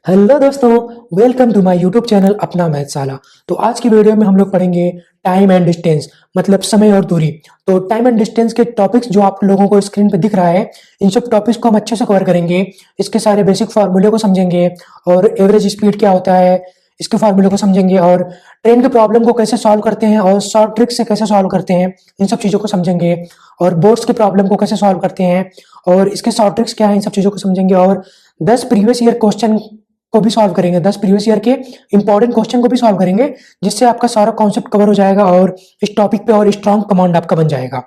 Hello दोस्तों, welcome to my YouTube channel अपना मैथशाला। तो आज की वीडियो में हम लोग पढ़ेंगे टाइम एंड डिस्टेंस, मतलब समय और दूरी। तो टाइम एंड डिस्टेंस के टॉपिक्स जो आप लोगों को स्क्रीन पे दिख रहा है, इन सब टॉपिक्स को हम अच्छे से कवर करेंगे। इसके सारे बेसिक फार्मूले को समझेंगे और एवरेज स्पीड क्या होता है इसके फार्मूले को समझेंगे, और ट्रेन के प्रॉब्लम को कैसे सॉल्व करते हैं और शॉर्ट ट्रिक से कैसे सॉल्व करते हैं, इन सब चीज़ों को समझेंगे। और बोर्ड्स के प्रॉब्लम को कैसे सॉल्व करते हैं और इसके शॉर्ट ट्रिक्स क्या है, इन सब चीज़ों को समझेंगे। और 10 प्रीवियस ईयर क्वेश्चन को भी सॉल्व करेंगे, 10 प्रीवियस ईयर के इंपॉर्टेंट क्वेश्चन को भी सॉल्व करेंगे, जिससे आपका सारा कॉन्सेप्ट कवर हो जाएगा और इस टॉपिक पे और स्ट्रॉन्ग कमांड आपका बन जाएगा।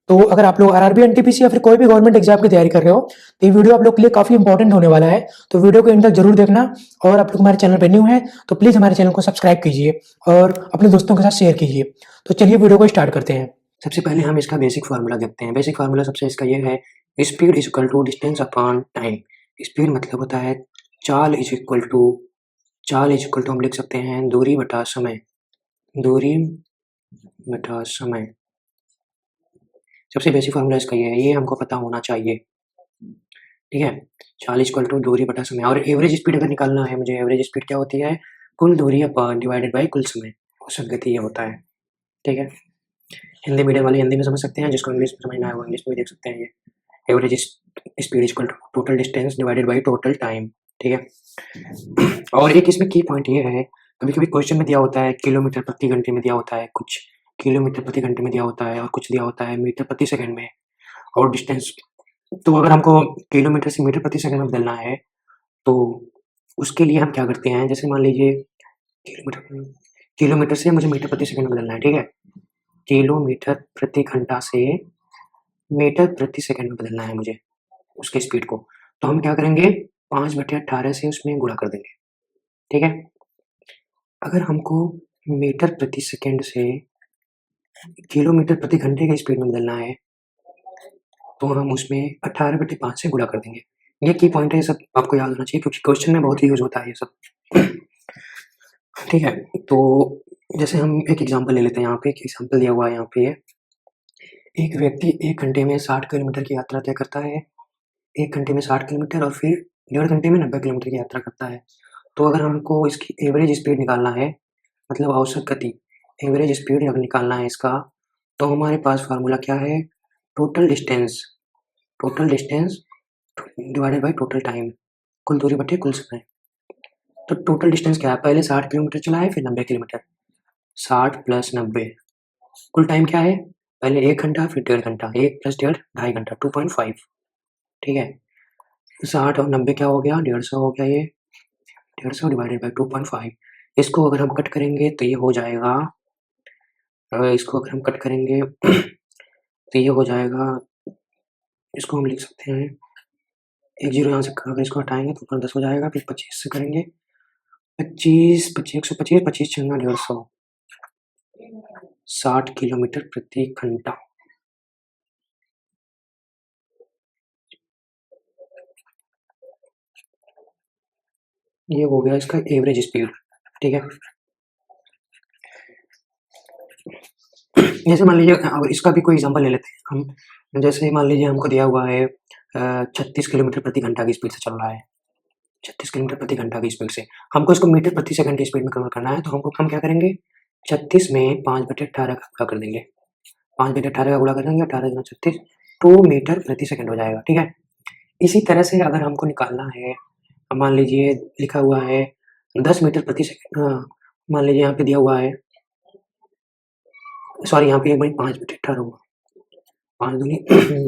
तो अगर आप लोग आरआरबी, एनटीपीसी या फिर कोई भी गवर्नमेंट एग्जाम की तैयारी कर रहे हो, तो ये वीडियो आप लोग के लिए काफी इंपॉर्टेंट होने वाला है। तो वीडियो को एंड तक जरूर देखना। और आप लोग हमारे चैनल पर न्यू है तो प्लीज हमारे चैनल को सब्सक्राइब कीजिए और अपने दोस्तों के साथ शेयर कीजिए। तो चलिए वीडियो को स्टार्ट करते हैं। सबसे पहले हम इसका बेसिक फार्मूला देखते हैं। बेसिक फार्मूला सबसे इसका ये है, speed is equal to distance upon time. Speed मतलब होता है चाल इज इक्वल टू हम लिख सकते हैं दूरी बटा समय। दूरी बटा समय सबसे बेसिक फार्मूला इसका ये है, ये हमको पता होना चाहिए। ठीक है, चाल इज इक्वल टू दूरी बटा समय। और एवरेज स्पीड अगर निकालना है मुझे, एवरेज स्पीड क्या होती है, कुल दूरी अपॉन डिवाइडेड बाई कुल समय, औसत गति ये होता है। ठीक है, हिंदी मीडियम वाले हिंदी में समझ सकते हैं, जिसको इंग्लिश में समझना है वो इंग्लिश में भी देख सकते हैं। ये average speed equal to total distance divided by total time. ठीक है, और एक इसमें की पॉइंट ये है, कभी कभी क्वेश्चन में दिया होता है किलोमीटर प्रति घंटे में दिया होता है, कुछ किलोमीटर प्रति घंटे में दिया होता है, और कुछ दिया होता है मीटर प्रति सेकंड में, और डिस्टेंस। तो अगर हमको किलोमीटर से मीटर प्रति सेकंड में बदलना है तो उसके लिए हम क्या करते हैं, जैसे मान लीजिए किलोमीटर से मुझे मीटर प्रति सेकंड में बदलना है। ठीक है, किलोमीटर प्रति घंटा से मीटर प्रति सेकंड में बदलना है मुझे उसके स्पीड को। तो हम क्या करेंगे, 5/18 से उसमें गुणा कर देंगे। ठीक है, अगर हमको मीटर प्रति सेकंड से किलोमीटर प्रति घंटे की स्पीड में बदलना है तो हम उसमें 18/5 से गुणा कर देंगे। ये की पॉइंट है, ये सब आपको याद होना चाहिए क्योंकि क्वेश्चन में बहुत ही यूज होता है ये सब। ठीक है, तो जैसे हम एक एग्जांपल ले लेते हैं। यहाँ पे एक एग्जांपल दिया हुआ है। यहाँ पे एक व्यक्ति 1 घंटे में 60 किलोमीटर की यात्रा तय करता है। 1 घंटे में 60 किलोमीटर और फिर 1.5 घंटे में 90 किलोमीटर की यात्रा करता है। तो अगर हमको इसकी एवरेज स्पीड निकालना है, मतलब औसत गति, एवरेज स्पीड अगर निकालना है इसका, तो हमारे पास फार्मूला क्या है, total distance divided by total time, कुल दूरी बटे कुल समय। तो टोटल डिस्टेंस क्या है, पहले 60 किलोमीटर चला है फिर 90 किलोमीटर, 60 प्लस 90, कुल टाइम क्या है, पहले 1 घंटा फिर 1.5 घंटा, 1 प्लस 1.5 2.5 घंटा, 2.5। ठीक है, 60 और 90 क्या हो गया, 150 हो गया। ये 150 डिवाइडेड बाई 2.5, इसको अगर हम कट करेंगे तो ये हो जाएगा, इसको अगर हम कट करेंगे तो ये हो जाएगा, इसको हम लिख सकते हैं, एक जीरो यहाँ से अगर इसको हटाएंगे तो ऊपर 10 हो जाएगा, फिर 25 से करेंगे, 25 25 125, 25 चंगा 150, 60 किलोमीटर प्रति घंटा। ये हो गया इसका एवरेज स्पीड। ठीक है, जैसे मान लीजिए अब इसका भी कोई एग्जांपल ले लेते हैं हम। जैसे मान लीजिए हमको दिया हुआ है 36 किलोमीटर प्रति घंटा की स्पीड से चल रहा है, 36 किलोमीटर प्रति घंटा की स्पीड से हमको इसको मीटर प्रति सेकंड की स्पीड में कन्वर्ट करना है। तो हम क्या करेंगे, 36 में 5/18 का गुणा कर देंगे, 5/18 का गुणा कर देंगे, 18 गुना 36, 2 मीटर प्रति सेकंड हो जाएगा। ठीक है, इसी तरह से अगर हमको निकालना है, मान लीजिए लिखा हुआ है 10 मीटर प्रति सेकंड, मान लीजिए यहाँ पे दिया हुआ है, सॉरी यहाँ पे 5/18 होगा, 5 दूनी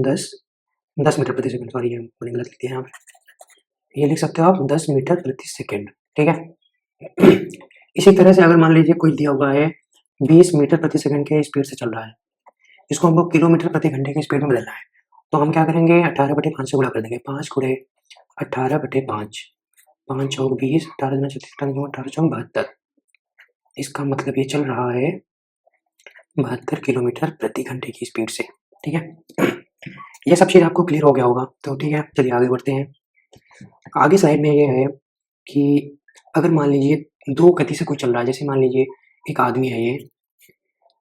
10 मीटर प्रति सेकंड, सॉरी ये मैंने गलत लिख दिया यहाँ पे, ये लिख सकते हो आप 10 मीटर प्रति सेकंड। ठीक है, इसी तरह से अगर मान लीजिए कोई दिया हुआ है 20 मीटर प्रति सेकंड के स्पीड से चल रहा है, इसको हमको किलोमीटर प्रति घंटे की स्पीड में बदलना है। तो हम क्या करेंगे, 18/5 से गुणा कर देंगे, 5 गुणे 18/5, 5 चौक 20, 18 गुना 36, 18 चौक 72, इसका मतलब ये चल रहा है 72 किलोमीटर प्रति घंटे की स्पीड से। ठीक है, ये सब चीज़ आपको क्लियर हो गया होगा। तो ठीक है, चलिए आगे बढ़ते हैं। आगे साइड में ये है कि अगर मान लीजिए दो गति से कोई चल रहा है, जैसे मान लीजिए एक आदमी है, ये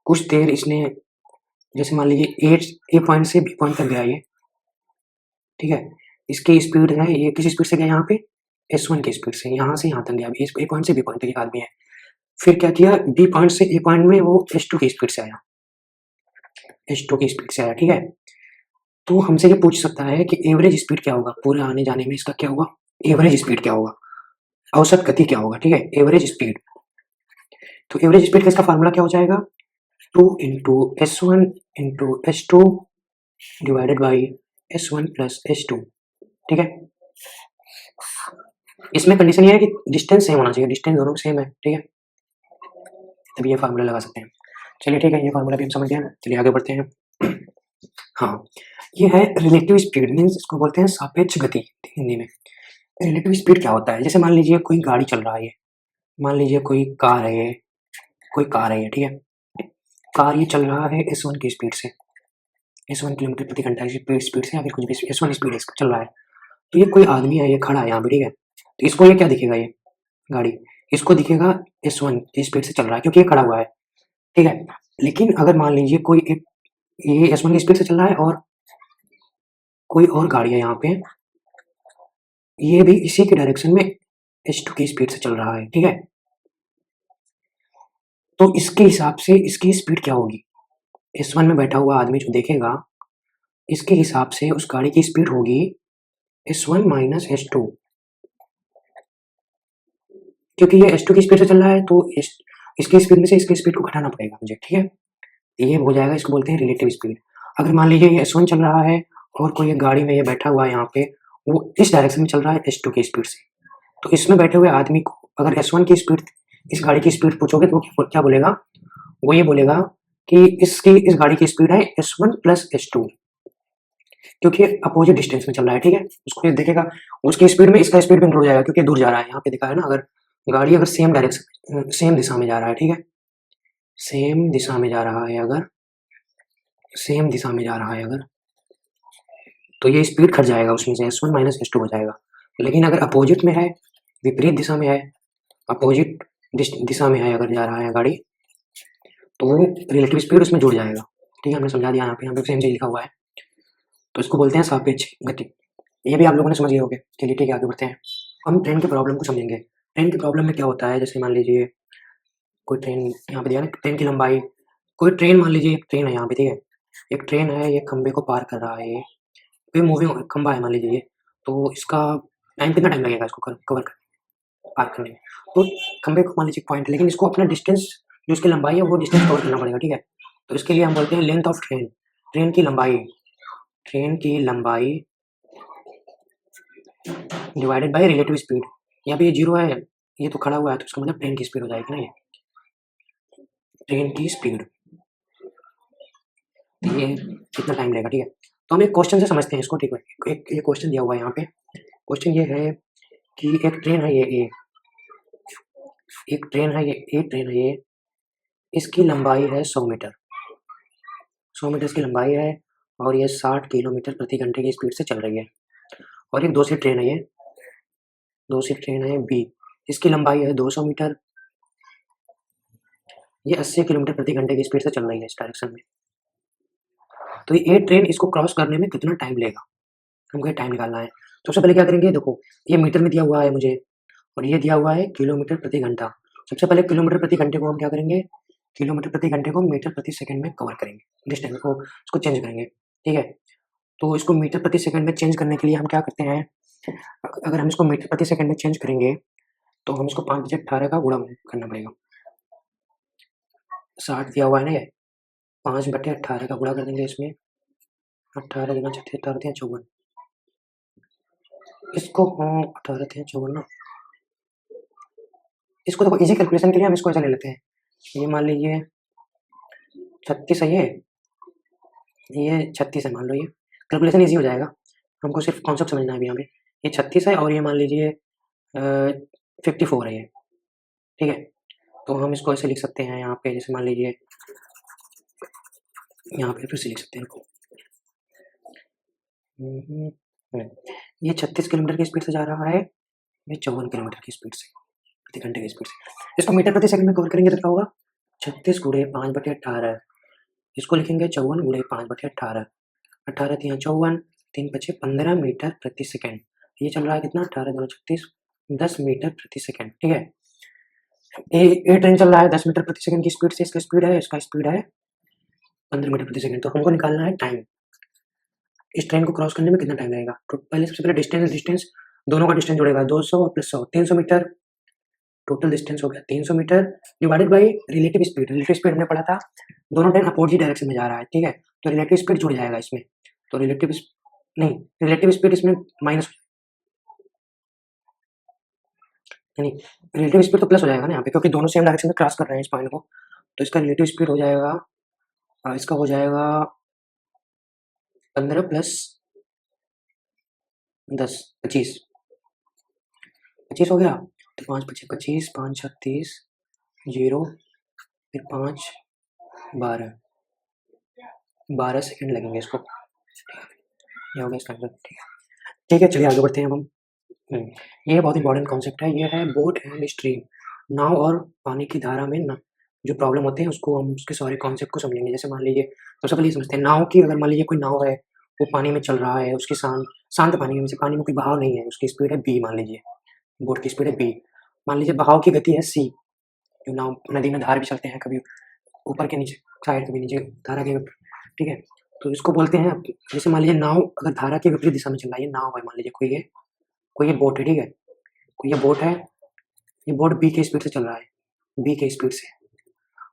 कुछ देर इसने, जैसे मान लीजिए ए पॉइंट से बी पॉइंट तक गया ये। ठीक है, इसकी स्पीड है, ये किस स्पीड से गया यहाँ पे, S1 की स्पीड से यहाँ से यहाँ तक गया, इस ए पॉइंट से बी पॉइंट तक एक आदमी है। फिर क्या किया, बी पॉइंट से ए पॉइंट में वो S2 की स्पीड से आया, S2 की स्पीड से आया, ठीक है। तो हमसे ये पूछ सकता है कि एवरेज स्पीड क्या होगा, पूरे आने जाने में इसका क्या होगा, एवरेज स्पीड क्या होगा, औसत गति क्या होगा, ठीक है, एवरेज स्पीड। तो एवरेज स्पीड का इसका फार्मूला क्या हो जाएगा, 2 into S1 into S2 divided by S1 plus S2, ठीक है। इसमें कंडीशन ये है कि डिस्टेंस सेम होना चाहिए, डिस्टेंस दोनों सेम है, ठीक है, तभी ये फार्मूला लगा सकते हैं। चलिए ठीक है, ये फार्मूला भी हम समझ गए हैं, चलिए आगे बढ़ते हैं। हाँ, ये है रिलेटिव स्पीड, मीन्स इसको बोलते हैं सापेक्ष गति हिंदी में। रिलेटिव स्पीड क्या होता है, जैसे मान लीजिए कोई गाड़ी चल रहा है, मान लीजिए कोई कार है ये, कोई कार है ये, ठीक है। कार ये चल रहा है S1 की स्पीड से, S1 किलोमीटर प्रति घंटा की स्पीड से, या फिर कुछ भी S1 स्पीड है, इसका चल रहा है। तो ये कोई आदमी है, ये खड़ा है यहाँ पे, ठीक है। तो इसको ये क्या दिखेगा, ये गाड़ी, इसको दिखेगा S1 की स्पीड से चल रहा है, क्योंकि ये खड़ा हुआ है, ठीक है। लेकिन अगर मान लीजिए कोई एक ये S1 की स्पीड से चल रहा है और कोई और गाड़ी है यहाँ पे, ये भी इसी के डायरेक्शन में S2 की स्पीड से चल रहा है, ठीक है। तो इसके हिसाब से इसकी स्पीड क्या होगी, S1 में बैठा हुआ आदमी जो देखेगा, इसके हिसाब से उस गाड़ी की स्पीड होगी S1 माइनस S2, क्योंकि ये S2 की स्पीड से चल रहा है, तो इसकी स्पीड में से इसकी स्पीड को घटाना पड़ेगा मुझे, ठीक है। ये हो जाएगा, इसको बोलते हैं रिलेटिव स्पीड। अगर मान लीजिए ये S1 चल रहा है और कोई एक गाड़ी में ये बैठा हुआ है यहाँ पे, वो इस डायरेक्शन में चल रहा है S2 की स्पीड से, तो इसमें बैठे हुए आदमी को अगर S1 की स्पीड, इस गाड़ी की स्पीड पूछोगे तो वो क्या बोलेगा, वो ये बोलेगा कि इस गाड़ी की स्पीड है S1 प्लस S2, क्योंकि अपोजिट डिस्टेंस में चल रहा है, ठीक है। उसको ये देखेगा, उसकी स्पीड में इसका स्पीड भी इंक्लूड हो जाएगा, क्योंकि दूर जा रहा है, यहाँ पे दिखा है ना, अगर गाड़ी अगर सेम डायरेक्शन सेम दिशा में जा रहा है, ठीक है, सेम दिशा में जा रहा है अगर, सेम दिशा में जा रहा है अगर, तो ये स्पीड घट जाएगा, उसमें से S1 माइनस S2 हो जाएगा। लेकिन अगर अपोजिट में है, विपरीत दिशा में है, अपोजिट दिशा में है अगर जा रहा है गाड़ी, तो वो रिलेटिव स्पीड उसमें जुड़ जाएगा, ठीक है। हमने समझा दिया, यहाँ पे सेम चीज लिखा हुआ है, तो इसको बोलते हैं सापेक्ष गति। ये भी आप लोगों ने समझ गए होंगे। चलिए ठीक है, आगे बढ़ते हैं। हम ट्रेन के प्रॉब्लम को समझेंगे। ट्रेन के प्रॉब्लम में क्या होता है, जैसे मान लीजिए कोई ट्रेन यहाँ पे दिया ना, ट्रेन की लंबाई, कोई ट्रेन मान लीजिए एक ट्रेन है यहाँ पे, ठीक है, एक ट्रेन है, ये खंबे को पार कर रहा है, ये मूविंग खंबा है मान लीजिए ये, तो इसका कितना टाइम लगेगा इसको कवर कर पार करने में। तो खंबे को मान लीजिए पॉइंट, लेकिन इसको अपना डिस्टेंस जो इसकी लंबाई है वो डिस्टेंस कवर करना पड़ेगा, ठीक है। तो इसके लिए हम बोलते हैं लेंथ ऑफ ट्रेन, ट्रेन की लंबाई, ट्रेन की लंबाई डिवाइडेड बाय रिलेटिव स्पीड। यहाँ पे ये 0 है, ये तो खड़ा हुआ है, तो इसका मतलब ट्रेन की स्पीड हो जाएगी ना, ये ट्रेन की स्पीड, ये कितना टाइम लेगा, ठीक है। तो हम एक क्वेश्चन से समझते हैं इसको, ठीक है। एक ये क्वेश्चन दिया हुआ है यहाँ पे, क्वेश्चन ये है कि एक ट्रेन है ये एक ट्रेन है ये, इसकी लंबाई है 100 मीटर, 100 मीटर इसकी लंबाई है, और ये 60 किलोमीटर प्रति घंटे की स्पीड से चल रही है। और एक दूसरी ट्रेन है, ये दूसरी ट्रेन है बी, इसकी लंबाई है 200 मीटर, ये 80 किलोमीटर प्रति घंटे की स्पीड से चल रही है इस डायरेक्शन में। तो ये ट्रेन इसको क्रॉस करने में कितना टाइम लेगा, हमको ये टाइम निकालना है। तो सबसे पहले क्या करेंगे, देखो ये मीटर में दिया हुआ है मुझे, और ये दिया हुआ है किलोमीटर प्रति घंटा। सबसे पहले किलोमीटर प्रति घंटे को हम क्या करेंगे, किलोमीटर प्रति घंटे को मीटर प्रति सेकंड में कवर करेंगे, डिस्टेंस को इसको चेंज करेंगे, ठीक है। तो इसको मीटर प्रति सेकंड में चेंज करने के लिए हम क्या करते हैं, अगर हम इसको मीटर प्रति सेकंड में चेंज करेंगे तो हम इसको 5/18 का गुणा करना पड़ेगा। 60 दिया हुआ है ना, ये 5/18 का गुणा कर देंगे इसमें, 18 गुना 36, 18 54, इसको 18 54 ना, इसको देखो इजी कैलकुलेशन के लिए हम इसको ऐसा ले लेते हैं, ये मान लीजिए 36 है, ये 36 है मान लो, ये कैलकुलेशन इजी हो जाएगा, हमको सिर्फ कॉन्सेप्ट समझना है अभी यहाँ पे। ये 36 है और ये मान लीजिए 54 है ये, ठीक है। तो हम इसको ऐसे लिख सकते हैं यहाँ पे, जैसे मान लीजिए यहाँ पे फिर से लिख सकते हैं इसको, ये 36 किलोमीटर की स्पीड से जा रहा है, ये 54 किलोमीटर की स्पीड से प्रति घंटे की स्पीड से। इसको मीटर प्रति सेकंड में कवर करेंगे तो क्या होगा, 36 गुणे 5/18, इसको लिखेंगे 54 गुणे 5/18, 18 3 54, 3 5 15 मीटर प्रति सेकंड। ये चल रहा है कितना, 18 2 36, 10 मीटर प्रति सेकंड, ठीक है। ये ट्रेन चल रहा है 10 मीटर प्रति सेकंड की स्पीड से, इसका स्पीड है 15 मीटर प्रति सेकंड। तो हमको निकालना है टाइम, इस ट्रेन को क्रॉस करने में कितना टाइम लगेगा। तो पहले सबसे पहले डिस्टेंस दोनों का डिस्टेंस जोड़ेगा, 200 प्लस 100 300 मीटर, टोटल डिस्टेंस हो गया 300 metre divided by relative speed हमने पढ़ा था, दोनों ट्रेन अपोजिट डायरेक्शन में जा रहा है, ठीक है। तो रिलेटिव स्पीड जुड़ जाएगा इसमें, तो रिलेटिव स्पीड इसमें माइनस, नहीं रिलेटिव स्पीड तो प्लस हो जाएगा ना यहाँ पे, क्योंकि दोनों सेम डायरेक्शन में क्रॉस कर रहे हैं इस पॉइंट को। तो इसका रिलेटिव स्पीड हो जाएगा, इसका हो जाएगा 15 प्लस 10 25 हो गया। तो 5 25 25, 5 36 0, फिर 5 12 सेकंड लगेंगे इसको, ये हो गया इसका आंसर, ठीक है। चलिए आगे बढ़ते हैं अब हम। ये बहुत इंपॉर्टेंट कॉन्सेप्ट है, ये है बोट एंड स्ट्रीम, नाव और पानी की धारा में ना जो प्रॉब्लम होते हैं उसको हम उसके सारे कॉन्सेप्ट को समझेंगे। जैसे मान लीजिए सबसे पहले समझते हैं नाव की, अगर मान लीजिए कोई नाव है वो पानी में चल रहा है, उसकी शांत पानी में से, पानी में कोई बहाव नहीं है, उसकी स्पीड है b, मान लीजिए बोट की स्पीड है b, मान लीजिए बहाव की गति है c, जो नाव नदी में धार भी चलते हैं, कभी ऊपर के नीचे साइड, कभी नीचे धारा के, ठीक है। तो इसको बोलते हैं, जैसे मान लीजिए नाव अगर धारा के विपरीत दिशा में चल रहा है, ये नाव है, मान लीजिए कोई ये बोट है, ठीक है, कोई ये बोट है, ये बोट b के स्पीड से चल रहा है, b के स्पीड से,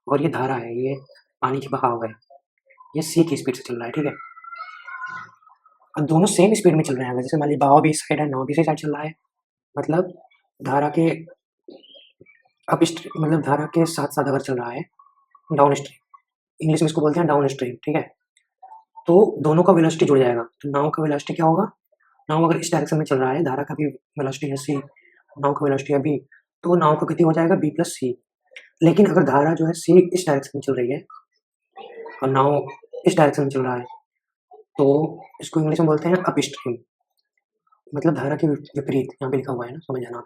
और ये धारा है, ये पानी की बहाव है, ये c की स्पीड से चल रहा है, ठीक है। अब दोनों सेम स्पीड में चल रहे हैं, जैसे मान लीजिए बहाव भी इस साइड है, नाव भी इसी साइड चल रहा है, मतलब धारा के मतलब धारा के साथ साथ अगर चल रहा है डाउन स्ट्रीम, इंग्लिश में इसको बोलते हैं डाउन स्ट्रीम, ठीक है। तो दोनों का वेलोसिटी जुड़ जाएगा, तो नाव का वेलोसिटी क्या होगा, नाव अगर इस डायरेक्शन में चल रहा है, धारा का भी वेलोसिटी है c, नाव का वेलोसिटी है b, तो नाव का गति हो जाएगा b प्लस c। लेकिन अगर धारा जो है c इस डायरेक्शन में चल रही है और नाव इस डायरेक्शन में चल रहा है, तो इसको इंग्लिश में बोलते हैं अप स्ट्रीम, मतलब धारा के विपरीत, यहाँ पे लिखा हुआ है ना, समझ जाना आप।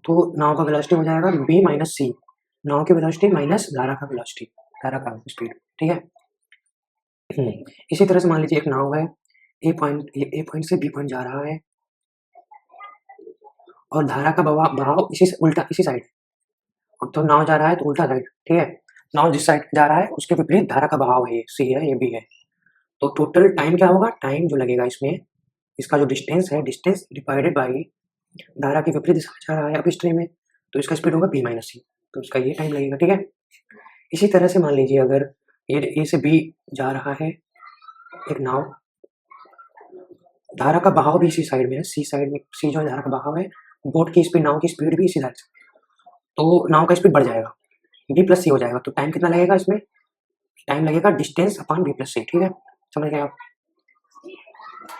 तो नाव का वेलोसिटी हो जाएगा b माइनस c, नाव की वेलोसिटी माइनस धारा का वेलोसिटी, धारा का स्पीड, ठीक है। इसी तरह से मान लीजिए एक नाव है, ए पॉइंट से बी पॉइंट जा रहा है, और धारा का बहाव इसी साइड, और तो नाव जा रहा है तो उल्टा साइड, ठीक है। नाव जिस साइड जा रहा है उसके विपरीत धारा का बहाव है, ये सी है, ये बी है। तो टोटल टाइम क्या होगा, टाइम जो लगेगा इसमें, इसका जो डिस्टेंस है, डिस्टेंस डिवाइडेड बाई धारा के विपरीत दिशा में जा रहा है अप स्ट्रीम में, तो इसका स्पीड होगा b माइनस सी, तो इसका ये टाइम लगेगा, ठीक है। इसी तरह से मान लीजिए अगर ये ए से बी जा रहा है एक नाव, धारा का बहाव भी इसी साइड में है, सी साइड में, सी जो है धारा का बहाव है, बोट की स्पीड, नाव की स्पीड भी इसी साइड से, तो नाव का स्पीड बढ़ जाएगा, b प्लस सी हो जाएगा। तो टाइम कितना लगेगा इसमें, टाइम लगेगा डिस्टेंस अपॉन b प्लस सी, ठीक है, समझ गए आप,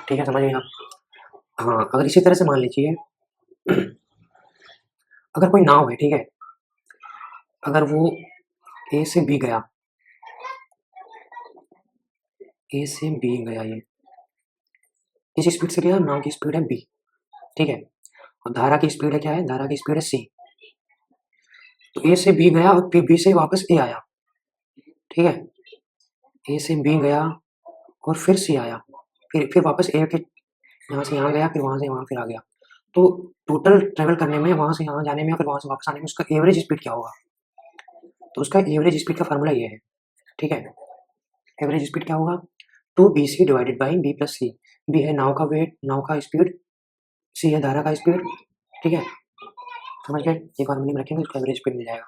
ठीक है, समझ गए आप। हाँ, अगर इसी तरह से मान लीजिए अगर कोई नाव है, ठीक है, अगर वो ए से बी गया, ए से बी गया, ये इस स्पीड से गया, नाव की स्पीड है b, ठीक है, और धारा की स्पीड है क्या है, धारा की स्पीड है c। तो ए से बी गया और फिर बी से वापस ए आया, ठीक है, ए से बी गया और फिर सी आया, फिर वापस ए के यहाँ से यहाँ गया, फिर वहाँ से वहाँ फिर आ गया। तो टोटल ट्रेवल करने में, वहाँ से यहाँ जाने में, फिर वहाँ से वापस आने में उसका एवरेज स्पीड क्या होगा, तो उसका एवरेज स्पीड का फार्मूला ये है, ठीक है। एवरेज स्पीड क्या होगा, 2bc divided by b plus c, b है नाव का वेट, नाव का स्पीड, सी है धारा का स्पीड, ठीक है, समझ गए। ये फार्मूले में रखेंगे, उसका एवरेज स्पीड मिल जाएगा।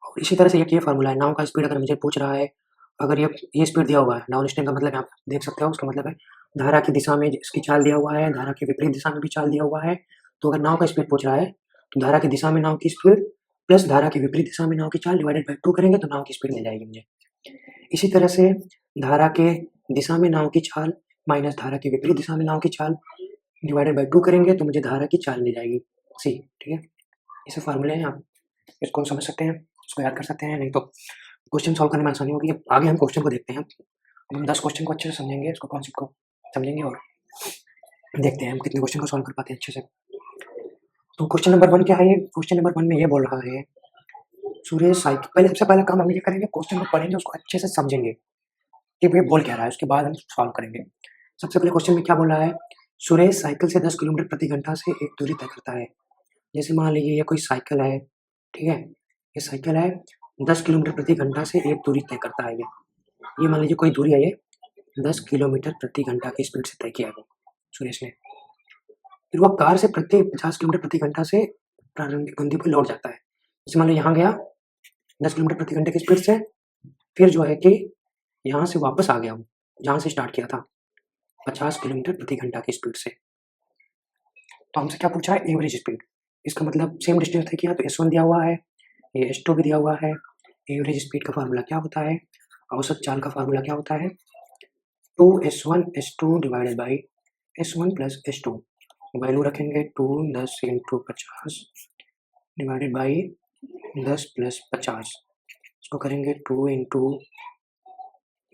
और इसी तरह से ये फार्मूला है, नाव का स्पीड अगर मुझे पूछ रहा है, अगर ये स्पीड दिया हुआ है, डाउन स्ट्रीम का मतलब आप देख सकते हो, उसका मतलब है धारा की दिशा में इसकी चाल दिया हुआ है, धारा के विपरीत दिशा में भी चाल दिया हुआ है। तो अगर नाव का स्पीड पूछ रहा है, तो धारा की दिशा में नाव की स्पीड प्लस धारा के विपरीत दिशा में नाव की चाल डिवाइडेड बाई 2 करेंगे तो नाव की स्पीड मिल जाएगी मुझे। इसी तरह से धारा के दिशा में नाव की चाल माइनस धारा के विपरीत दिशा में नाव की चाल डिवाइडेड बाई 2 करेंगे तो मुझे धारा की चाल मिल जाएगी सी, ठीक है। इसे फार्मूले हैं, आप इसको समझ सकते हैं, इसको याद कर सकते हैं, नहीं तो क्वेश्चन सॉल्व करने में आसानी होगी। आगे हम क्वेश्चन को देखते हैं, हम 10 क्वेश्चन को अच्छे से समझेंगे, इसको कॉन्सेप्ट को समझेंगे और देखते हैं हम कितने क्वेश्चन को सॉल्व कर पाते हैं अच्छे से। तो क्वेश्चन नंबर 1 क्या है, ये क्वेश्चन नंबर 1 में ये बोल रहा है सुरेश साइकिल, पहले सबसे पहला काम हम ये करेंगे, क्वेश्चन को पढ़ेंगे, उसको अच्छे से समझेंगे कि ये बोल क्या रहा है, उसके बाद हम सॉल्व करेंगे। सबसे पहले क्वेश्चन में क्या बोल रहा है, सुरेश साइकिल से 10 किलोमीटर प्रति घंटा से एक दूरी तय करता है। जैसे मान लीजिए ये कोई साइकिल है, ठीक है? ये साइकिल है, 10 किलोमीटर प्रति घंटा से एक दूरी तय करता है ये। ये मान लीजिए कोई दूरी है, ये 10 किलोमीटर प्रति घंटा की स्पीड से तय किया है सुरेश ने। फिर वो कार से प्रति 50 किलोमीटर प्रति घंटा से प्रारंभिक गंतव्य पर लौट जाता है। जैसे मान लो यहाँ गया 10 किलोमीटर प्रति घंटे की स्पीड से, फिर जो है कि यहाँ से वापस आ गया हूँ जहाँ से स्टार्ट किया था 50 किलोमीटर प्रति घंटा की स्पीड से। तो हमसे क्या पूछा है? Average speed. इसका मतलब सेम डिस्टेंस तय किया तो S1 दिया हुआ है, ये S2 भी दिया हुआ है। एवरेज स्पीड का फार्मूला क्या होता है? औसत चाल का फार्मूला क्या होता है? 2S1 S2 divided by S1 plus S2। Value रखेंगे 2 10 इंटू 50 डिवाइडेड बाई 10 प्लस 50। इसको करेंगे 2 इंटू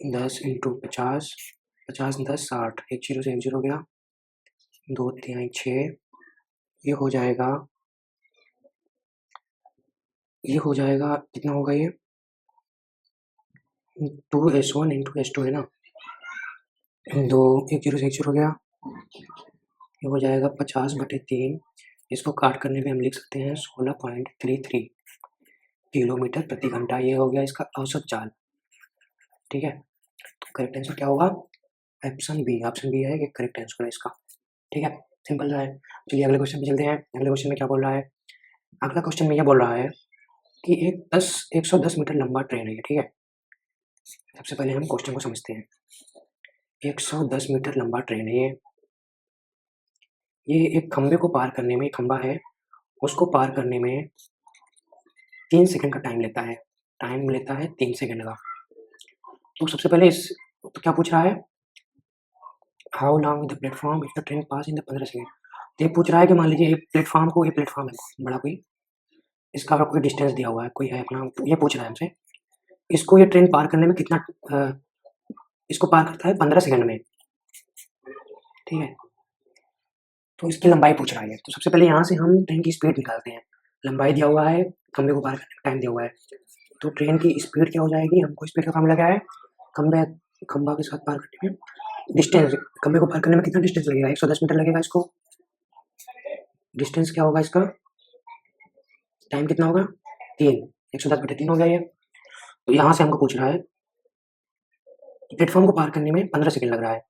10 इंटू 50, 50 10 60, एक जीरो से एक जीरो गया, 2 3 6, ये हो जाएगा कितना होगा ये? 2S1 इंटू S2 है ना, 2 एक जीरो से एक जीरो गया, ये हो जाएगा 50/3। इसको काट करने पे हम लिख सकते हैं 16.33 किलोमीटर प्रति घंटा। ये हो गया इसका औसत चाल, ठीक है? तो करेक्ट आंसर क्या होगा? ऑप्शन बी है कि करेक्ट आंसर है इसका, ठीक है? सिंपल सा है। चलिए अगले क्वेश्चन पे चलते हैं। अगले क्वेश्चन में क्या बोल रहा है? अगला क्वेश्चन में ये बोल रहा है कि 110 मीटर लंबा ट्रेन है ये, ठीक है? सबसे पहले हम क्वेश्चन को समझते हैं। 110 मीटर लंबा ट्रेन है ये एक खंबे को पार करने में, खंबा है उसको पार करने में 3 सेकंड का टाइम लेता है। 3 सेकंड का। तो सबसे पहले तो क्या पूछ रहा है? How long the platform if the train pass in the 15 second. तो ये पूछ रहा है कि मान लीजिए ये प्लेटफॉर्म है बड़ा कोई, इसका कोई डिस्टेंस दिया हुआ है, कोई है अपना, तो ये पूछ रहा है हमसे इसको ये ट्रेन पार करने में कितना इसको पार करता है 15 सेकंड में, ठीक है? तो इसकी लंबाई पूछ रहा है। तो सबसे पहले यहाँ से हम ट्रेन की स्पीड निकालते हैं। लंबाई दिया हुआ है, खंबे को पार करने का टाइम दिया हुआ है, तो ट्रेन की स्पीड क्या हो जाएगी? हमको स्पीड का फार्मूला क्या है? खंबा के साथ पार करने में डिस्टेंस, खंबे को पार करने में कितना डिस्टेंस लगेगा? 110 मीटर लगेगा। इसको डिस्टेंस क्या होगा इसका? टाइम कितना होगा? 3, 110/3 हो गया ये। तो यहाँ से हमको पूछ रहा है प्लेटफॉर्म को पार करने में 15 सेकंड लग रहा है,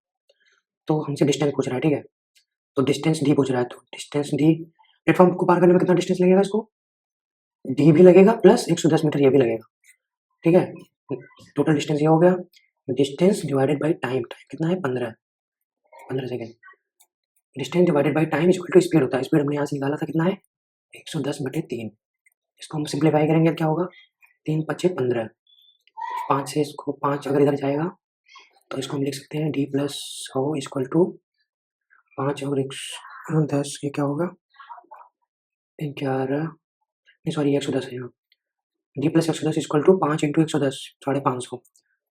तो हमसे डिस्टेंस पूछ रहा है, ठीक है? तो डिस्टेंस डी पूछ रहा है, तो डिस्टेंस डी प्लेटफॉर्म को पार करने में कितना डिस्टेंस लगेगा? इसको डी भी लगेगा प्लस 110 मीटर ये भी लगेगा, ठीक है? टोटल डिस्टेंस ये हो गया, डिस्टेंस डिवाइडेड बाई टाइम कितना है? 15 second. Distance divided by time equal to speed होता है। स्पीड हमने यहाँ से निकाला था कितना है? 110/3। इसको हम सिंप्लीफाई करेंगे क्या होगा? 3 5 15, 5 से इसको 5 अगर इधर जाएगा तो इसको हम लिख सकते हैं डी प्लस 100 इक्वल टू 5 और 10, ये क्या होगा? 11 नहीं सॉरी 110 है यहाँ, d plus 110 equal to 5 into 110 550।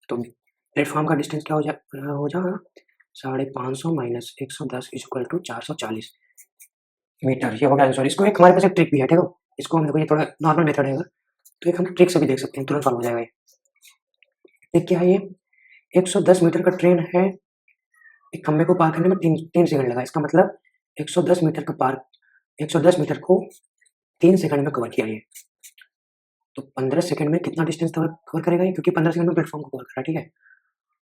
तो प्लेटफॉर्म का डिस्टेंस क्या हो जाएगा? 550 माइनस 110 इक्वल टू 440 मीटर। ये होगा आंसर। इसको एक हमारे पास एक ट्रिक भी है, ठीक है? इसको हम देखो, ये थोड़ा नॉर्मल मेथड है, तो एक हम ट्रिक से भी देख सकते हैं, तुरंत सॉल्व हो जाएगा ये। एक क्या है ये? 110 मीटर का ट्रेन है, एक खंबे को पार करने में 3 सेकंड लगा। इसका मतलब 110 मीटर को 3 सेकंड में कवर किया ये। तो 15 सेकंड में कितना डिस्टेंस कवर करेगा ये? क्योंकि 15 सेकंड में प्लेटफॉर्म को कवर कर रहा है, ठीक है?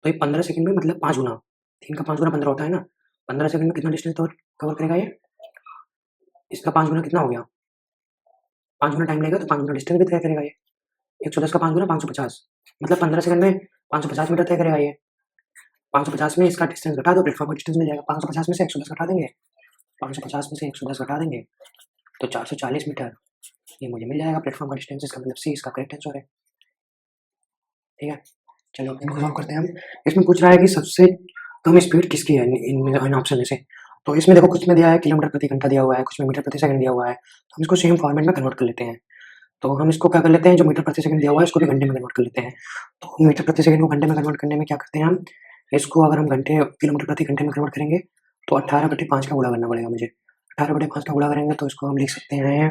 तो ये 15 सेकंड में मतलब 5 गुना, 3 का 5 गुना 15 होता है ना। 15 सेकंड में कितना डिस्टेंस कवर करेगा ये? इसका 5 गुना कितना हो गया? 5 गुना टाइम लेगा तो 5 गुना डिस्टेंस भी तय करेगा ये। 110 का 5 गुना 550, मतलब 15 सेकंड में 550 मीटर तय करेगा ये। 550 में इसका डिस्टेंस घटा दो, प्लेटफॉर्म का डिस्टेंस मिल जाएगा। 550 में से 110 घटा देंगे, 550 में से 110 घटा देंगे तो 440 मीटर ये मुझे मिल जाएगा प्लेटफॉर्म का डिस्टेंस। इसका मतलब सी इसका करेक्ट आंसर है, ठीक है? चलो इनको सॉल्व करते हैं हम। इसमें पूछ रहा है कि सबसे कम स्पीड किसकी है इन ऑप्शन में से। तो इसमें देखो कुछ में दिया है किलोमीटर प्रति घंटा दिया हुआ है, कुछ में मीटर प्रति सेकंड दिया हुआ है। तो हम इसको सेम फॉर्मेट में कन्वर्ट कर लेते हैं। तो हम इसको क्या कर लेते हैं, जो मीटर प्रति सेकंड दिया हुआ है इसको भी घंटे में कन्वर्ट कर लेते हैं। तो मीटर प्रति सेकंड को घंटे में कन्वर्ट करने में क्या करते हैं हम, इसको अगर हम किलोमीटर प्रति घंटे में कन्वर्ट करेंगे तो 18/5 का गुणा करना पड़ेगा मुझे। 18/5 का गुणा करेंगे तो इसको हम लिख सकते हैं,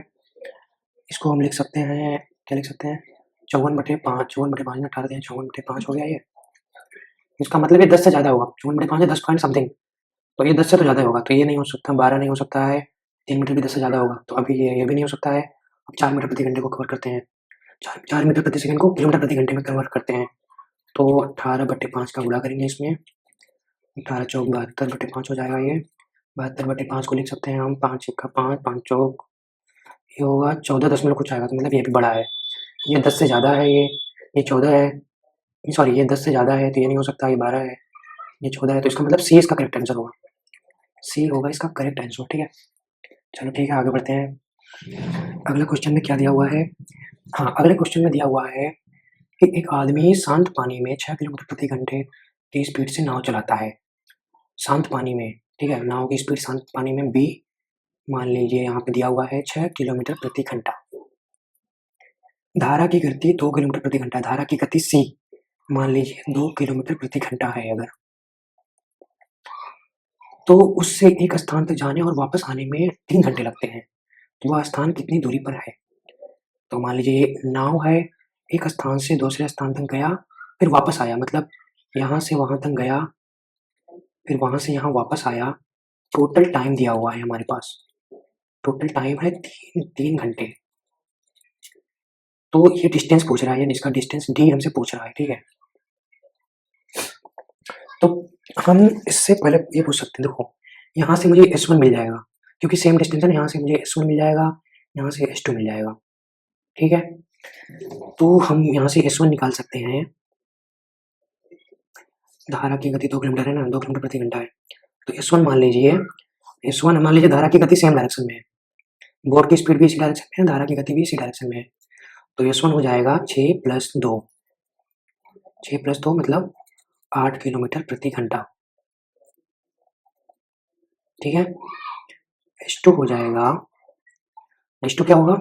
क्या लिख सकते हैं? 54/5, 54/5 में 18 दिया, 54/5 हो गया ये। इसका मतलब ये 10 से ज़्यादा होगा, 54/5 है 10 पॉइंट समथिंग, तो ये 10 से तो ज़्यादा होगा, तो ये नहीं हो सकता, 12 नहीं हो सकता है, 3 मीटर भी 10 से ज़्यादा होगा, तो अभी ये भी नहीं हो सकता है। अब 4 मीटर प्रति घंटे को कवर करते हैं, 4 मीटर प्रति सेकंड को किलोमीटर प्रति घंटे में कन्वर्ट करते हैं। तो 18/5 का गुणा करेंगे इसमें, 18 चौक 72/5 हो जाएगा ये, 72/5 को लिख सकते हैं हम, 5 1 5, 5 चौक, ये होगा 14 दशमलव कुछ आएगा, तो मतलब ये भी बड़ा है, ये 10 से ज़्यादा है, ये 14 है, सॉरी ये 10 से ज़्यादा है, तो ये नहीं हो सकता, ये 12 है, ये 14 है, तो इसका मतलब सी इसका करेक्ट आंसर होगा, सी होगा इसका करेक्ट आंसर, ठीक है। चलो ठीक है, आगे बढ़ते हैं। अगले क्वेश्चन में क्या दिया हुआ है, हाँ अगले क्वेश्चन में दिया हुआ है कि एक आदमी शांत पानी में 6 किलोमीटर प्रति घंटे की स्पीड से नाव चलाता है, शांत पानी में, ठीक है, नाव की स्पीड शांत पानी में बी मान लीजिए यहाँ पे दिया हुआ है 6 किलोमीटर प्रति घंटा, धारा की गति 2 किलोमीटर प्रति घंटा, धारा की गति सी मान लीजिए 2 किलोमीटर प्रति घंटा है अगर, तो उससे एक स्थान तक जाने और वापस आने में 3 घंटे लगते हैं, तो वह स्थान कितनी दूरी पर है। तो मान लीजिए ये नाव है, एक स्थान से दूसरे स्थान तक गया, फिर वापस आया, मतलब यहाँ से वहाँ तक गया, फिर वहाँ से यहाँ वापस आया, टोटल टाइम दिया हुआ है हमारे पास, टोटल टाइम है 3 घंटे। तो ये डिस्टेंस पूछ रहा है, इसका डिस्टेंस डी हमसे पूछ रहा है, ठीक है। तो हम इससे पहले ये पूछ सकते हैं, देखो यहाँ से मुझे S1 मिल जाएगा, क्योंकि सेम डिस्टेंस है, यहाँ से मुझे S1 मिल जाएगा, यहाँ से S2 मिल जाएगा, ठीक है। तो हम यहाँ से S1 निकाल सकते हैं, धारा की गति 2 किलोमीटर है ना, 2 किलोमीटर प्रति घंटा है, तो S1 मान लीजिए, S1 मान लीजिए धारा की गति सेम डायरेक्शन में है, बोर्ड की स्पीड भी इसी डायरेक्शन में है, धारा की गति भी इसी डायरेक्शन में है, तो S1 हो जाएगा 6 + 2, 6 + 2 मतलब 8 किलोमीटर प्रति घंटा, ठीक है। S2 हो जाएगा, S2 क्या होगा,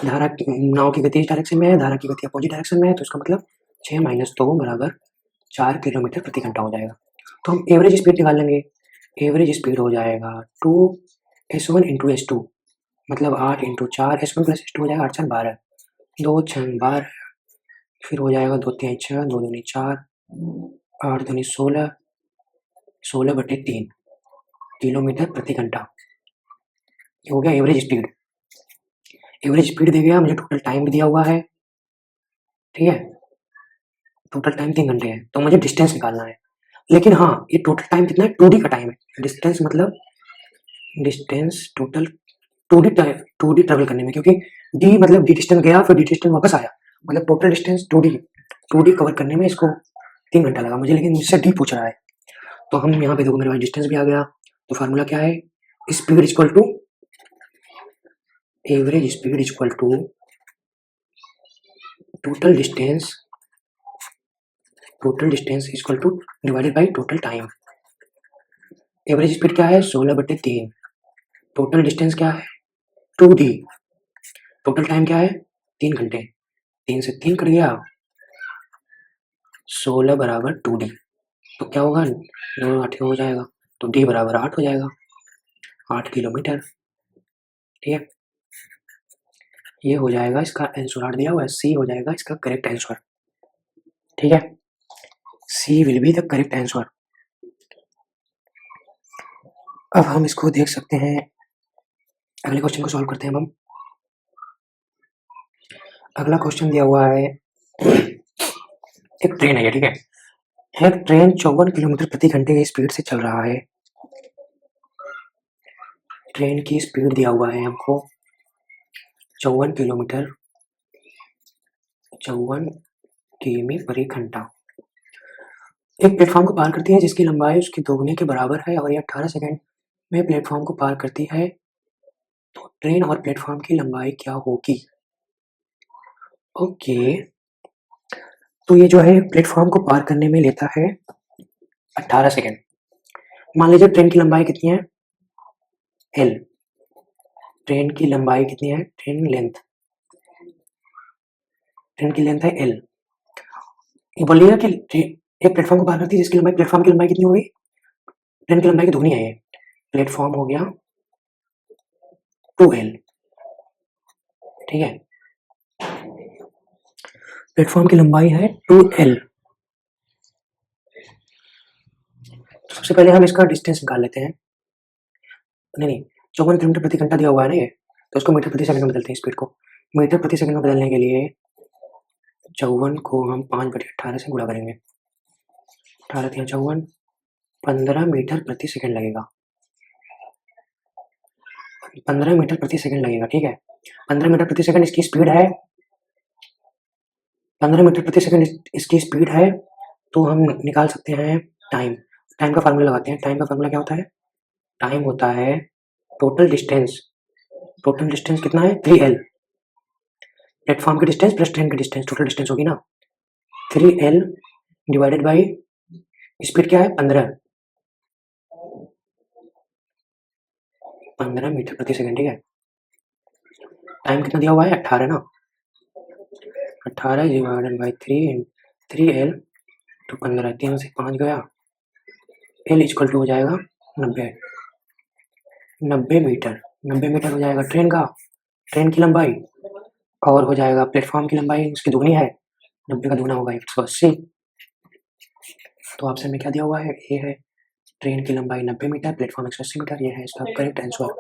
धारा नाव की गति इस डायरेक्शन में है, धारा की गति अपोजिट डायरेक्शन में है, तो इसका मतलब 6 - 2 बराबर 4 किलोमीटर प्रति घंटा हो जाएगा। तो हम एवरेज स्पीड निकाल लेंगे, एवरेज स्पीड हो जाएगा 2S1 × S2, मतलब 8 × 4, S1 + S2 हो जाएगा 8 × 4 12, 2 × 6 12, फिर हो जाएगा 2 × 3 6, 2 × 2 4, 8 × 2 16, 16/3 किलोमीटर प्रति घंटा, ये हो गया एवरेज स्पीड। एवरेज स्पीड दे गया, मुझे टोटल टाइम भी दिया हुआ है, ठीक है, टोटल टाइम 3 घंटे है, तो मुझे डिस्टेंस निकालना है। लेकिन हाँ, ये टोटल टाइम कितना है, 2D का टाइम है, डिस्टेंस मतलब डिस्टेंस टोटल 2D ट्रेवल करने में, क्योंकि डी मतलब डी डिस्टेंस गया, फिर डी डिस्टेंस वापस आया, मतलब टोटल डिस्टेंस 2D कवर करने में इसको 3 घंटा लगा मुझे, लेकिन मुझसे डी पूछ रहा है। तो हम यहाँ पे देखो मेरे पास डिस्टेंस भी आ गया, तो फार्मूला क्या है, speed equal to average speed equal to total distance equal to divided by total time. Average speed क्या है 16/3, टोटल डिस्टेंस क्या है 2D, टोटल टाइम क्या है 3 घंटे, 3 से 3 कट गया, 16 बराबर 2D, तो क्या होगा 9 8 हो जाएगा, तो D बराबर 8 हो जाएगा, 8 किलोमीटर, ठीक है। ये हो जाएगा इसका आंसर, 8 दिया हुआ है, सी हो जाएगा इसका करेक्ट आंसर, ठीक है, C will be the correct answer. अब हम इसको देख सकते हैं, अगले क्वेश्चन को सॉल्व करते हैं हम। अगला क्वेश्चन दिया हुआ है, एक ट्रेन है ये, ठीक है, एक ट्रेन 54 किलोमीटर प्रति घंटे की स्पीड से चल रहा है, ट्रेन की स्पीड दिया हुआ है हमको 54 किमी प्रति घंटा, एक प्लेटफॉर्म को पार करती है जिसकी लंबाई उसकी दोगुने के बराबर है और ये 18 सेकंड में प्लेटफॉर्म को पार करती है, तो ट्रेन और प्लेटफॉर्म की लंबाई क्या होगी। ओके, तो ये जो है प्लेटफॉर्म को पार करने में लेता है 18 सेकंड। मान लीजिए ट्रेन की लंबाई कितनी है L, ट्रेन की लंबाई कितनी है, ट्रेन की लेंथ है L। ये बोलिएगा कि एक प्लेटफॉर्म को पार करती है जिसकी लंबाई, प्लेटफॉर्म की लंबाई कितनी होगी, ट्रेन की लंबाई की दोगुनी है, ये प्लेटफॉर्म हो गया 2L, ठीक है, प्लेटफॉर्म की लंबाई है 2L। तो सबसे पहले हम इसका डिस्टेंस निकाल लेते हैं। नहीं, 54 किलोमीटर प्रति घंटा दिया हुआ है ना ये, तो इसको मीटर प्रति सेकंड में बदलते हैं स्पीड को। मीटर प्रति सेकंड में बदलने के लिए 54 को हम 5/18 से गुणा करेंगे। 18 तिया 54, 15 मीटर प्रति सेकंड लगेगा। 15 मीटर प्रति सेकंड लगेगा, ठीक है। 15 मीटर प्रति सेकंड इसकी स्पीड है। 15 मीटर प्रति सेकंड इसकी स्पीड है, तो हम निकाल सकते हैं टाइम। टाइम का फार्मूला लगाते हैं। टाइम का फार्मूला क्या होता है? टाइम होता है टोटल डिस्टेंस। टोटल डिस्टेंस कितना है? 3L। प्लेटफॉर्म की डिस्टेंस प्लस ट्रेन की डिस्टेंस, टोटल डिस्टेंस होगी ना। 3L डिवाइडेड बाई स्पीड क्या है? 15 मीटर प्रति सेकंड, ठीक है। टाइम कितना दिया हुआ है? 18 ना। 18 डिवाइडेड बाई 3L तो 15, 3 से 5 गया। L इक्वल टू हो जाएगा 90 मीटर। 90 मीटर हो जाएगा ट्रेन की लंबाई, और हो जाएगा प्लेटफॉर्म की लंबाई, उसकी दुगनी है। 90 का दुगना होगा 180। तो ऑप्शन में क्या दिया हुआ है? ये है ट्रेन की लंबाई 90 मीटर, प्लेटफॉर्म 180 मीटर। ये है इसका करेक्ट आंसर।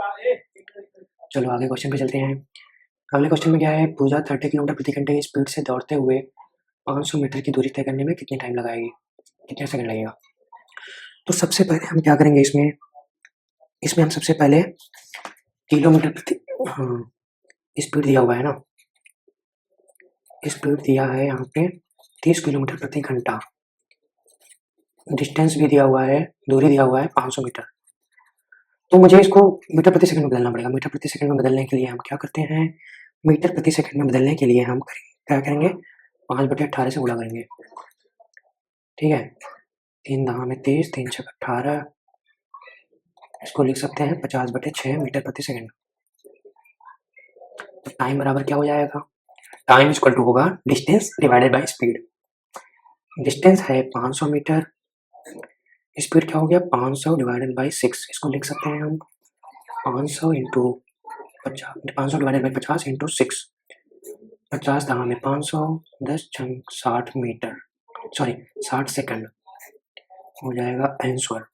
चलो आगे क्वेश्चन पे चलते हैं। अगले क्वेश्चन में क्या है? पूजा 30 किलोमीटर प्रति घंटे की स्पीड से दौड़ते हुए 500 मीटर की दूरी तय करने में कितने टाइम लगाएगी, कितने सेकंड लगेगा? तो सबसे पहले हम क्या करेंगे इसमें हम सबसे पहले किलोमीटर प्रति स्पीड दिया हुआ है ना, स्पीड दिया है यहाँ पे 30 किलोमीटर प्रति घंटा। डिस्टेंस भी दिया हुआ है, दूरी दिया हुआ है 500 मीटर। तो मुझे इसको मीटर प्रति सेकंड में बदलना पड़ेगा। मीटर प्रति सेकंड में बदलने के लिए हम क्या करते हैं? मीटर प्रति सेकंड में बदलने के लिए हम क्या करेंगे? 5/18 से गुणा करेंगे, ठीक है। 3 दहा में 30, 3 छक 18। इसको लिख सकते हैं 50/6 मीटर प्रति सेकंड। तो टाइम बराबर क्या हो जाएगा? टाइम इक्वल टू होगा distance divided by speed. Distance है 500 मीटर, स्पीड क्या हो गया? 500 डिवाइडेड बाई 6। इसको लिख सकते हैं हम 500 इंटू 500 डिवाइडेड बाई 50 इंटू 6। 50 दहा में 500, 10 छंग 60 मीटर, सॉरी 60 सेकंड हो जाएगा आंसर।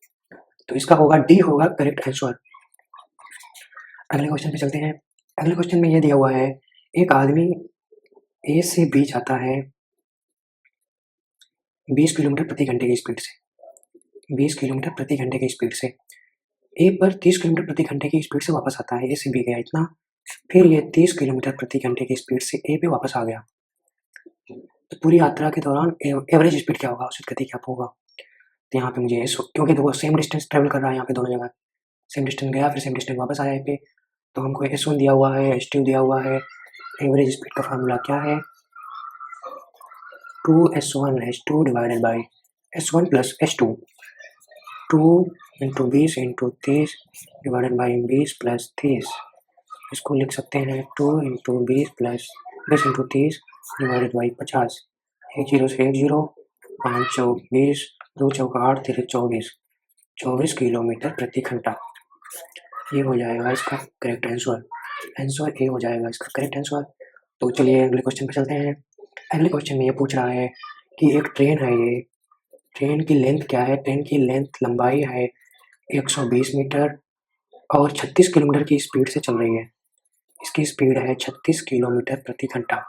तो इसका होगा डी होगा करेक्ट आंसर। अगले क्वेश्चन पे चलते हैं। अगले क्वेश्चन में ये दिया हुआ है, एक आदमी ए से बी जाता है 20 किलोमीटर प्रति घंटे की स्पीड से। 20 किलोमीटर प्रति घंटे की स्पीड से ए पर 30 किलोमीटर प्रति घंटे की स्पीड से वापस आता है। ए से बी गया इतना, फिर ये 30 किलोमीटर प्रति घंटे की स्पीड से ए पे वापस आ गया। तो पूरी यात्रा के दौरान एवरेज स्पीड क्या होगा, औसत गति क्या होगा? तो यहाँ पे मुझे क्योंकि देखो सेम डिस्टेंस ट्रेवल कर रहा है यहाँ पे, दोनों जगह सेम डिस्टेंस गया फिर सेम डिस्टेंस वापस आया ए पे, तो हमको S1 दिया हुआ है, S2 दिया हुआ है। एवरेज स्पीड का फार्मूला क्या है? 2S1 S2 divided by S1 plus S2। 2 into 20 into 30 divided by 20 plus 30। इसको लिख सकते हैं 2 into 20 plus 20 into 30 divided by 50। 1 0 से 1 0, 5 चौक 20, 2 चौक 8, 3 24, 24 किलोमीटर प्रति घंटा। ये हो जाएगा इसका करेक्ट आंसर। आंसर ए हो जाएगा इसका करेक्ट आंसर। तो चलिए अगले क्वेश्चन पे चलते हैं। अगले क्वेश्चन में ये पूछ रहा है कि एक ट्रेन है, ये ट्रेन की लेंथ क्या है? ट्रेन की लेंथ लंबाई है 120 मीटर और 36 किलोमीटर की स्पीड से चल रही है। इसकी स्पीड है 36 किलोमीटर प्रति घंटा।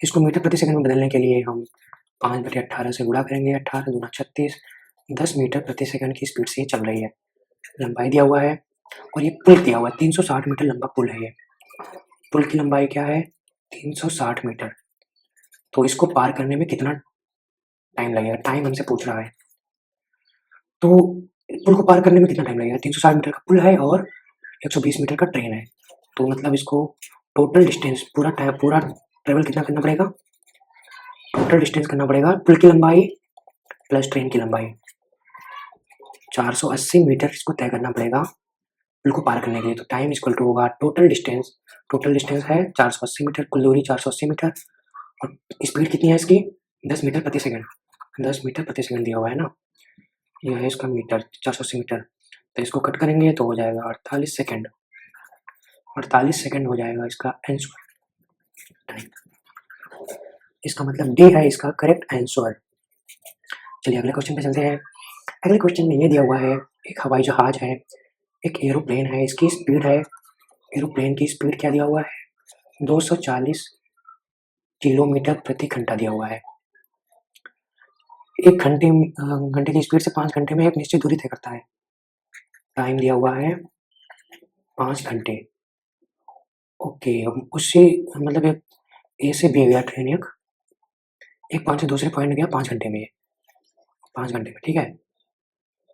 इसको मीटर प्रति सेकंड में बदलने के लिए हम 5/18 से गुणा करेंगे। 18 दूना 36, 10 मीटर प्रति सेकंड की स्पीड से ये चल रही है। लंबाई दिया हुआ है और ये पुल दिया हुआ है, 360 मीटर लंबा पुल है ये। पुल की लंबाई क्या है? 360 मीटर। तो इसको पार करने में कितना टाइम लगेगा? टाइम हमसे पूछ रहा है। तो पुल को पार करने में कितना टाइम लगेगा? 360 मीटर का पुल है और 120 मीटर का ट्रेन है, तो मतलब इसको टोटल डिस्टेंस पूरा ट्रेवल कितना करना पड़ेगा? टोटल डिस्टेंस करना पड़ेगा पुल की लंबाई प्लस ट्रेन की लंबाई, 480 मीटर इसको तय करना पड़ेगा पुल को पार करने के लिए। तो टाइम इक्वल टू होगा टोटल डिस्टेंस है 480 मीटर, कुल दूरी 480 मीटर, और स्पीड कितनी है इसकी? 10 मीटर प्रति सेकंड। 10 मीटर प्रति सेकंड दिया हुआ है ना, यह है इसका मीटर 480 मीटर। तो इसको कट करेंगे तो हो जाएगा 48 सेकंड। 48 सेकंड हो जाएगा इसका आंसर टाइम। इसका मतलब डी है इसका करेक्ट आंसर। चलिए अगले क्वेश्चन पे चलते हैं। अगले क्वेश्चन में ये दिया हुआ है, एक हवाई जहाज है, एक एरोप्लेन है, इसकी स्पीड है, एरोप्लेन की स्पीड क्या दिया हुआ है, 240 किलोमीटर प्रति घंटा दिया हुआ है। एक घंटे की स्पीड से 5 घंटे में एक निश्चित दूरी तय करता है। टाइम दिया हुआ है 5 घंटे। ओके, अब उससे मतलब एक ए से बी गया ट्रेन, एक पॉइंट से दूसरे पॉइंट गया 5 घंटे में, 5 घंटे में, ठीक है।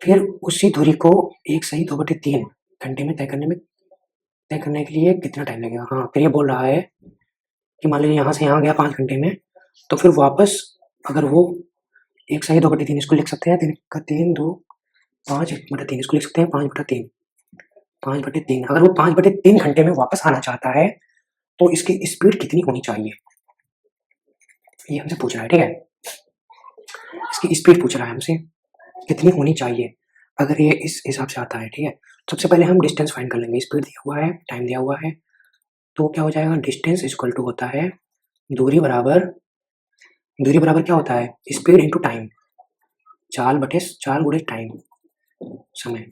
फिर उसी दूरी को 1 सही 2/3 घंटे में तय करने के लिए कितना टाइम लगेगा। हाँ, फिर ये बोल रहा है कि मान लीजिए यहाँ से यहाँ गया 5 घंटे में, तो फिर वापस अगर वो 1 सही 2/3 इसको लिख सकते हैं, 3 का 3 2 5/3 इसको लिख सकते हैं, 5/3 अगर वो 5/3 घंटे में वापस आना चाहता है तो इसकी स्पीड कितनी होनी चाहिए, ये हमसे पूछ रहा है, ठीक है। इसकी स्पीड पूछ रहा है हमसे कितनी होनी चाहिए अगर ये इस हिसाब से आता है, ठीक है। सबसे पहले हम डिस्टेंस फाइंड कर लेंगे, स्पीड दिया हुआ है, टाइम दिया हुआ है, तो क्या हो जाएगा, डिस्टेंस इक्वल टू होता है दूरी बराबर क्या होता है, स्पीड इंटू टाइम, 4 गुणे टाइम, समय।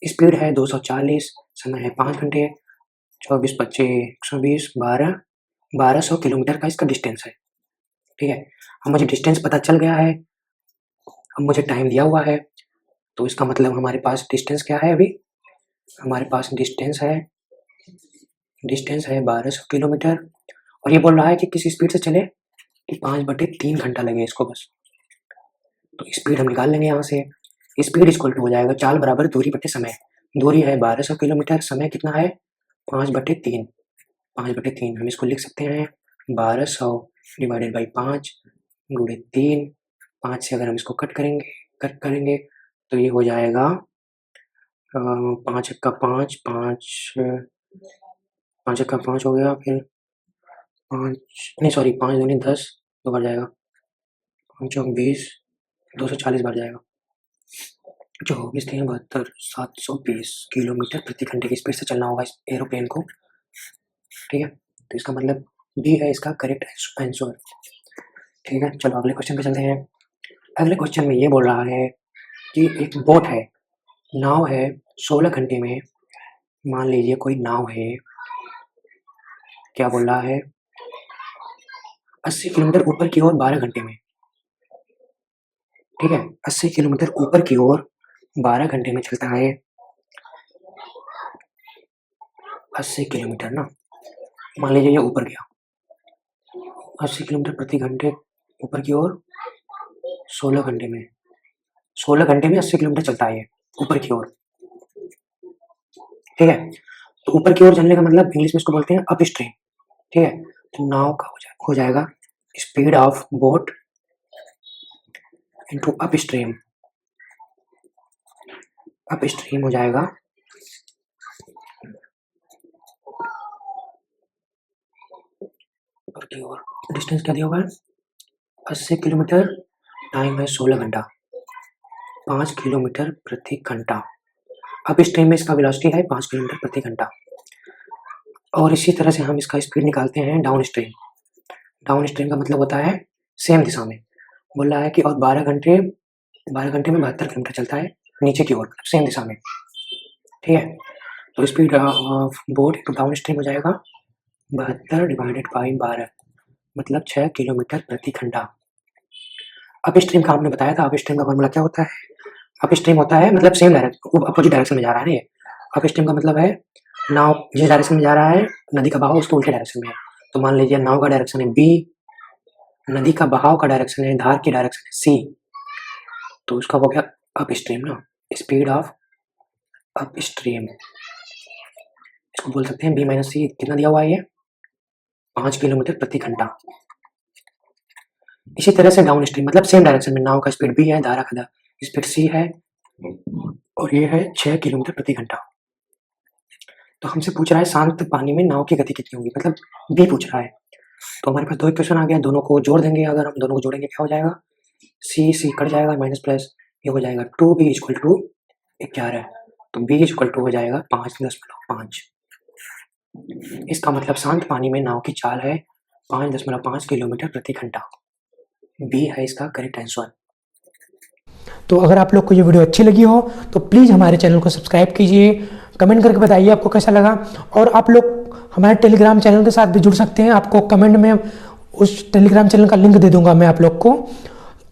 स्पीड है 240, समय है 5 घंटे, 24 25 120 1200 किलोमीटर का इसका डिस्टेंस है, ठीक है। अब मुझे डिस्टेंस पता चल गया है, अब मुझे टाइम दिया हुआ है, तो इसका मतलब हमारे पास डिस्टेंस क्या है, अभी हमारे पास डिस्टेंस है 1200 किलोमीटर, और ये बोल रहा है कि किस स्पीड से चले कि 5/3 घंटा लगे इसको बस। तो स्पीड हम निकाल लेंगे यहाँ से, स्पीड इक्वल टू हो जाएगा चाल बराबर दूरी बटे समय। दूरी है 1200 किलोमीटर, समय कितना है 5/3, 5/3 हम इसको लिख सकते हैं 1200 डिवाइडेड बाई 5 गुणे 3, 5 से अगर हम इसको कट करेंगे तो ये हो जाएगा 5 1 का 5 5 1 का 5 हो गया, फिर 5 दूनी 10, 2 बार जाएगा, 5 चौक 20, 240 बार जाएगा, 24 3 72 720 किलोमीटर प्रति घंटे की स्पीड से चलना होगा इस एरोप्लेन को, ठीक है। तो इसका मतलब बी है इसका करेक्ट आंसर, ठीक है। चलो अगले क्वेश्चन पे चलते हैं। अगले क्वेश्चन में ये बोल रहा है कि एक बोट है, नाव है, 16 घंटे में, मान लीजिए कोई नाव है, क्या बोल रहा है 80 किलोमीटर ऊपर की ओर 12 घंटे में, ठीक है। 80 किलोमीटर ऊपर की ओर 12 घंटे में चलता है, 80 किलोमीटर ना, मान लीजिए ये ऊपर गया 80 किलोमीटर प्रति घंटे ऊपर की ओर 16 घंटे में 80 किलोमीटर चलता है ये ऊपर की ओर, ठीक है। तो ऊपर की ओर चलने का मतलब इंग्लिश में इसको बोलते हैं अप स्ट्रीम, ठीक है। तो नाव का हो जाएगा speed of boat into up stream हो जाएगा ऊपर की ओर, डिस्टेंस क्या दिया हुआ है 80 किलोमीटर, टाइम है 16 घंटा, 5 किलोमीटर प्रति घंटा, अप स्ट्रीम में इसका वेलोसिटी है 5 किलोमीटर प्रति घंटा। और इसी तरह से हम इसका स्पीड निकालते हैं डाउन स्ट्रीम का मतलब होता है सेम दिशा में, बोल रहा है कि और 12 घंटे में 72 किलोमीटर चलता है नीचे की ओर सेम दिशा में, ठीक है। तो speed of boat down stream हो जाएगा 72 डिवाइडेड बाई 12, मतलब 6 किलोमीटर प्रति घंटा। अप स्ट्रीम का आपने बताया था, अप स्ट्रीम का फॉर्मूला क्या होता है, अप स्ट्रीम होता है मतलब सेम डायरेक्शन, अपोजिट डायरेक्शन में जा रहा है ना ये। अप स्ट्रीम का मतलब है नाव जिस डायरेक्शन में जा रहा है, नदी का बहाव उसके उल्टे डायरेक्शन में है। तो मान लीजिए नाव का डायरेक्शन है बी, नदी का बहाव का डायरेक्शन है, धार की डायरेक्शन है सी, तो उसका हो गया अप स्ट्रीम ना, स्पीड ऑफ अप स्ट्रीम, इसको बोल सकते हैं बी माइनस सी। कितना दिया हुआ है ये 5 किलोमीटर प्रति घंटा। इसी तरह से डाउन स्ट्रीम मतलब सेम डायरेक्शन में, नाव का स्पीड बी है, धारा का स्पीड सी है, और ये है 6 किलोमीटर प्रति घंटा। तो हमसे पूछ रहा है शांत पानी में नाव की गति कितनी होगी, मतलब बी पूछ रहा है। तो हमारे पास दो इक्वेशन आ गया, दोनों को जोड़ देंगे, अगर हम दोनों को जोड़ेंगे क्या हो जाएगा, सी कट जाएगा, माइनस प्लस, ये हो जाएगा 2b इक्वल टू 11, तो b इक्वल टू हो जाएगा 5.5। इसका मतलब शांत पानी में नाव की चाल है 5.5 किलोमीटर प्रति घंटा। बी है इसका करेक्ट आंसर। तो अगर आप लोग को ये वीडियो अच्छी लगी हो तो प्लीज़ हमारे चैनल को सब्सक्राइब कीजिए, कमेंट करके बताइए आपको कैसा लगा। और आप लोग हमारे टेलीग्राम चैनल के साथ भी जुड़ सकते हैं, आपको कमेंट में उस टेलीग्राम चैनल का लिंक दे दूंगा मैं आप लोग को।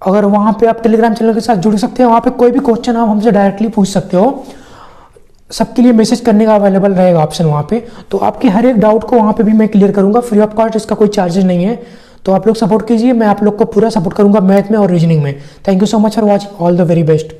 अगर वहाँ पे आप टेलीग्राम चैनल के साथ जुड़ सकते हैं, वहाँ पे कोई भी क्वेश्चन आप हमसे डायरेक्टली पूछ सकते हो, सबके लिए मैसेज करने का अवेलेबल रहेगा ऑप्शन वहाँ पे। तो आपके हर एक डाउट को वहाँ पे भी मैं क्लियर करूँगा फ्री ऑफ कॉस्ट, इसका कोई चार्जेस नहीं है। तो आप लोग सपोर्ट कीजिए, मैं आप लोग को पूरा सपोर्ट करूँगा मैथ में और रीजनिंग में। Thank you so much for watching, all the very best.